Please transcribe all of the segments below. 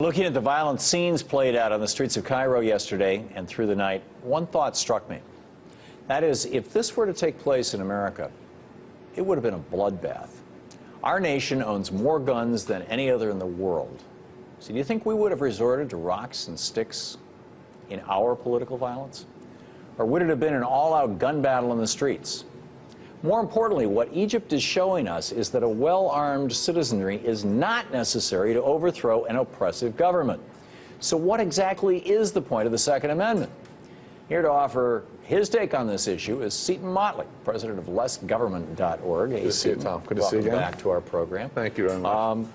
Looking at the violent scenes played out on the streets of Cairo yesterday and through the night, one thought struck me. That is, if this were to take place in America, it would have been a bloodbath. Our nation owns more guns than any other in the world. So do you think we would have resorted to rocks and sticks in our political violence? Or would it have been an all-out gun battle in the streets? More importantly, what Egypt is showing us is that a well-armed citizenry is not necessary to overthrow an oppressive government. So what exactly is the point of the Second Amendment? Here to offer his take on this issue is Seton Motley, president of lessgovernment.org. Good to see you, Tom. Good to see you again. Welcome back to our program. Thank you very much.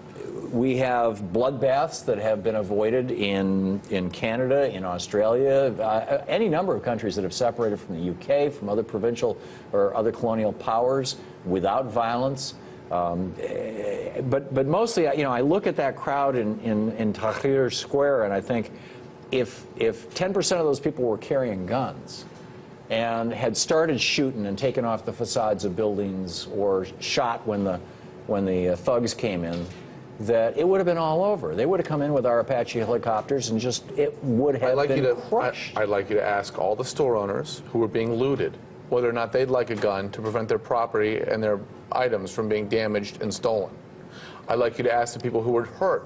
We have bloodbaths that have been avoided in Canada, in Australia, any number of countries that have separated from the UK, from other provincial or other colonial powers without violence. But mostly, I look at that crowd in Tahrir Square and I think if 10% of those people were carrying guns and had started shooting and taken off the facades of buildings or shot when the thugs came in, that it would have been all over. They would have come in with our Apache helicopters and it would have been crushed. I'd like you to ask all the store owners who were being looted whether or not they'd like a gun to prevent their property and their items from being damaged and stolen. I'd like you to ask the people who were hurt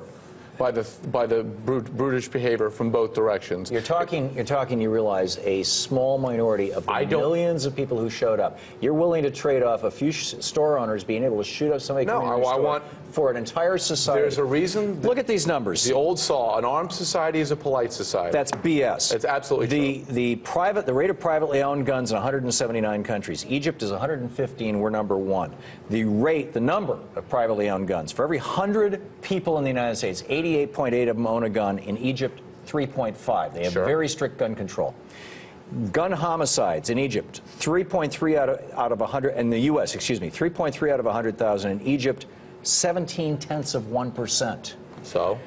by the brutish behavior from both directions. You're talking, you realize, a small minority of the millions of people who showed up. You're willing to trade off a few store owners being able to shoot up somebody coming in your store for an entire society. There's a reason. Look at these numbers. The old saw, an armed society is a polite society. That's BS. It's absolutely true. The rate of privately owned guns in 179 countries. Egypt is 115. We're number one. The number of privately owned guns, for every 100 people in the United States, 88.8 of them own a gun. In Egypt, 3.5. They have very strict gun control. Gun homicides in Egypt, 3.3 out of 100, in the U.S., excuse me, 3.3 out of 100,000. In Egypt, 0.17%. So?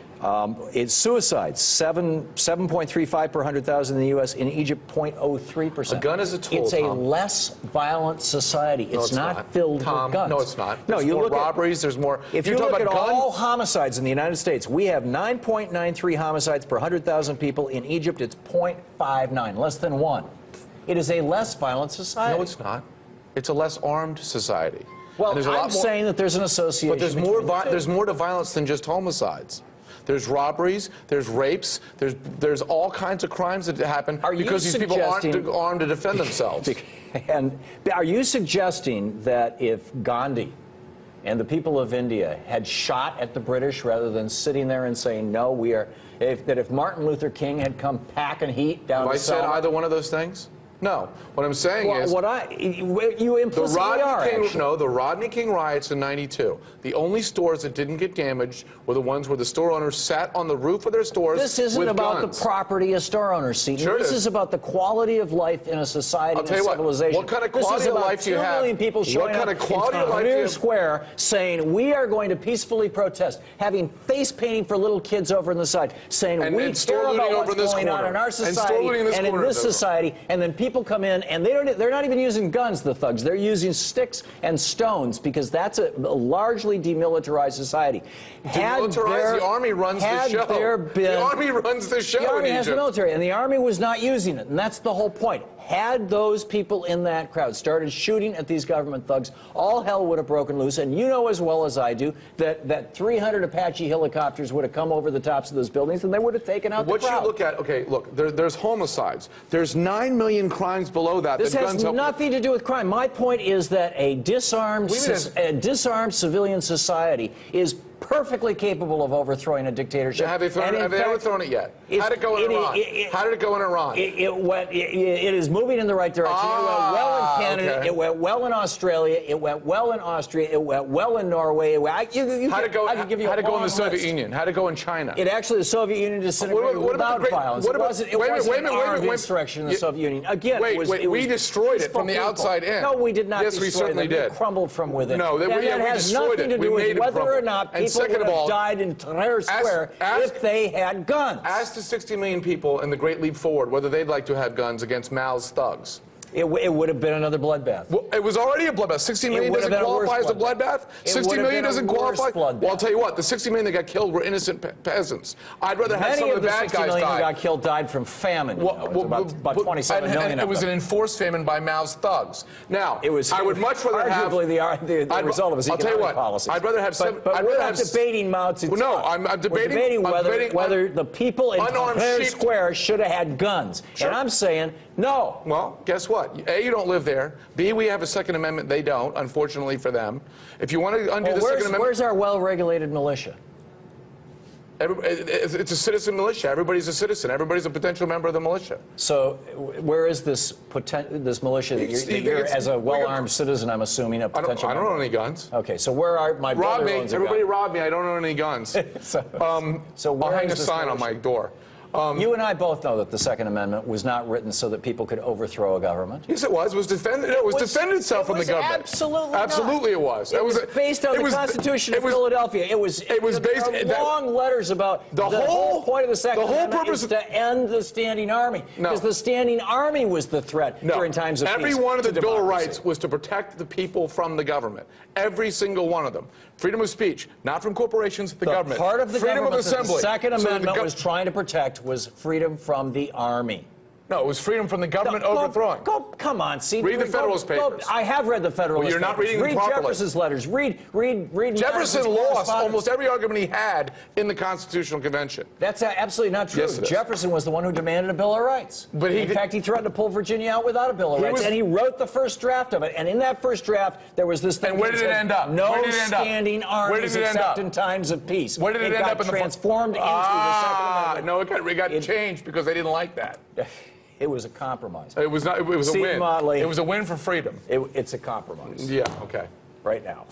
It's suicides, 7.35 per 100,000 in the U.S. In Egypt, 0.03%. A gun is a tool, It's a less violent society. It's not filled with guns. No, it's not. No, there's more robberies. There's more. If you look at all homicides in the United States, we have 9.93 homicides per 100,000 people. In Egypt, it's 0.59, less than 1. It is a less violent society. No, it's not. It's a less armed society. Well, I'm saying that there's an association. But there's more to violence than just homicides. There's robberies, there's rapes, there's all kinds of crimes that happen because these people aren't armed to defend themselves. And are you suggesting that if Gandhi and the people of India had shot at the British rather than sitting there and saying, no, if Martin Luther King had come packing heat down the Have I said either one of those things? No. What I'm saying is... you implicitly are, the Rodney King riots in '92, the only stores that didn't get damaged were the ones where the store owners sat on the roof of their stores with guns. This isn't about the property of store owners, Seton. Sure this is about the quality of life in a society and civilization. What kind of quality of life do you have? 2 million people showing up in Tahrir Square saying, we are going to peacefully protest, having face painting for little kids over on the side, saying we care about what's going on in our society and in this society, and then people come in and they're not even using guns, the thugs. They're using sticks and stones because that's a largely demilitarized society. Demilitarized? The Army runs the show. The Army runs the show in Egypt. The Army has the military, and the Army was not using it, and that's the whole point. Had those people in that crowd started shooting at these government thugs, all hell would have broken loose, and you know as well as I do that 300 Apache helicopters would have come over the tops of those buildings, and they would have taken out the crowd. What you look at, okay, look, there's homicides. There's 9 million crimes below that. This has nothing to do with crime. My point is that a disarmed civilian society is perfectly capable of overthrowing a dictatorship. Have they overthrown it yet? How did it go in Iran? How did it go in Iran? It is moving in the right direction. It went well in Canada. It went well in Australia. It went well in Austria. It went well in Norway. How'd it go in the Soviet Union? How'd it go in China? The Soviet Union disintegrated without violence. It wasn't an armed insurrection in the Soviet Union. Again, we destroyed it from the outside in. No, we did not destroy it. Yes, we certainly did. It crumbled from within. No, that has nothing to do with whether or not people would have died in Tahrir Square if they had guns. Ask the 60 million people in the Great Leap Forward whether they'd like to have guns against Mao's thugs. It would have been another bloodbath. Well, it was already a bloodbath. 60 million doesn't qualify as a bloodbath? 60 million doesn't qualify? Well, I'll tell you what, the 60 million that got killed were innocent peasants. I'd rather have some of the bad guys die. Many of the 60 million who got killed died from famine. About 27 million. And it was an enforced famine by Mao's thugs. Now, I would much rather have... Arguably the result of his economic policies. I'd rather have... But we're not debating Mao Zedong. No, I'm debating whether the people in Tahrir Square should have had guns. Sure. And I'm saying no. Well, guess what? A, you don't live there. B, we have a Second Amendment. They don't, unfortunately for them. If you want to undo the Second Amendment... Where's our well-regulated militia? It's a citizen militia. Everybody's a citizen. Everybody's a potential member of the militia. So where is this militia that you're as a well-armed citizen, I'm assuming, a potential member? I don't own any guns. Okay, so where are my brother owns a gun. Everybody robbed me. I don't own any guns. so I'll hang a sign on my door. You and I both know that the Second Amendment was not written so that people could overthrow a government. Yes, it was. It was defended. It was defended itself from the government. Absolutely it was. It was based on the Constitution of Philadelphia. It was based on long letters about the whole point of the Second Amendment is to end the standing army. Because the standing army was the threat during times of peace. Every one of the Bill of Rights was to protect the people from the government. Every single one of them. Freedom of speech, not from corporations, the government. Part of the freedom government of assembly. The Second Amendment was trying to protect was freedom from the army. No, it was freedom from the government overthrowing. Come on, see. Read the Federalist Papers. I have read the Federalist Papers. You're not reading them properly. Read Jefferson's letters. Read Jefferson lost almost every argument he had in the Constitutional Convention. That's absolutely not true. Yes, it is. Jefferson was the one who demanded a Bill of Rights. But in fact, he threatened to pull Virginia out without a Bill of Rights, and he wrote the first draft of it. And in that first draft, there was this thing. And where did it end up? No standing armies except in times of peace. Where did it end up? It got transformed into the Second Amendment. No, it got changed because they didn't like that. It was a compromise. It was not. It was a win. Seton Motley. It was a win for freedom. It's a compromise. Yeah. Okay. Right now.